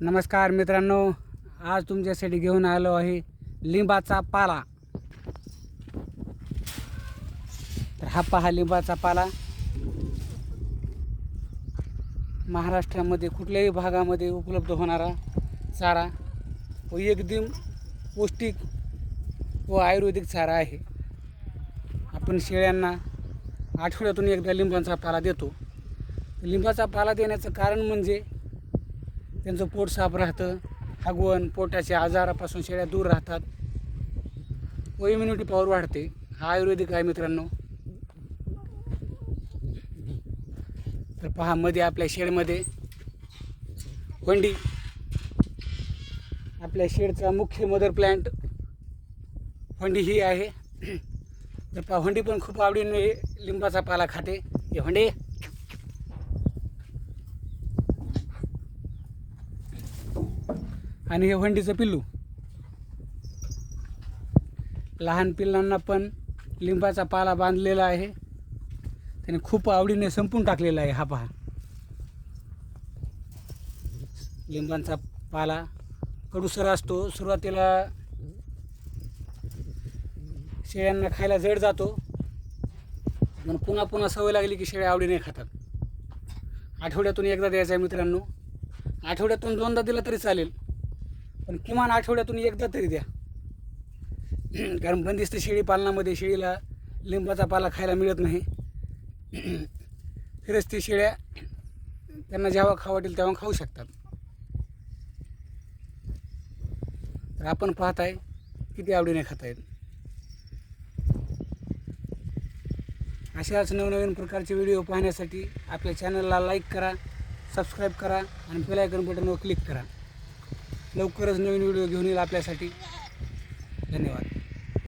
नमस्कार मित्रांनो, आज तुमच्यासाठी घेऊन आलो आहे लिंबाचा पाला। तर हा पहा लिंबाचा पाला महाराष्ट्रामध्ये कुठल्याही भागामध्ये उपलब्ध होणारा चारा व एकदम पौष्टिक व आयुर्वेदिक चारा आहे। आपण शेळ्यांना आठवड्यातून एकदा लिंबाचा पाला देतो। लिंबाचा पाला देण्याचं कारण म्हणजे त्यांचं पोट साफ राहतं, हगवण पोटाच्या आजारापासून शेळ्या दूर राहतात व इम्युनिटी पॉवर वाढते। हा आयुर्वेदिक आहे मित्रांनो। तर पहा मध्ये आपल्या शेडमध्ये वंडी, आपल्या शेडचा मुख्य मदर प्लांट वंडी ही आहे। तर पहा वंडी पण खूप आवडीने लिंबाचा पाला खाते। हे वंडी आणि हे वंडीचं पिल्लू। लहान पिल्लांना पण लिंबाचा पाला बांधलेला आहे, त्याने खूप आवडीने संपून टाकलेला आहे। हा पहा लिंबाचा पाला कडूसर असतो, सुरुवातीला शेळ्यांना खायला जड जातो, पण पुन्हा पुन्हा सवय लागली की शेळ्या आवडीने खातात। आठवड्यातून एकदा द्यायचा आहे मित्रांनो। आठवड्यातून दोनदा दिला तरी चालेल, पण किमान आठवड्यातून एकदा तरी द्या। कारण बंदिस्त शेळी पालनामध्ये शेळीला लिंबाचा पाला खायला मिळत नाही। खरंच ती शेळ्या त्यांना जेव्हा खावं वाटेल तेव्हा खाऊ शकतात। तर आपण पाहताय किती आवडीने खात आहेत। अशाच नवनवीन प्रकारचे व्हिडिओ पाहण्यासाठी आपल्या चॅनलला लाईक करा, सबस्क्राईब करा आणि बेल आयकॉन बटनवर क्लिक करा। लवकरच नवीन व्हिडिओ घेऊन येईल आपल्यासाठी। धन्यवाद।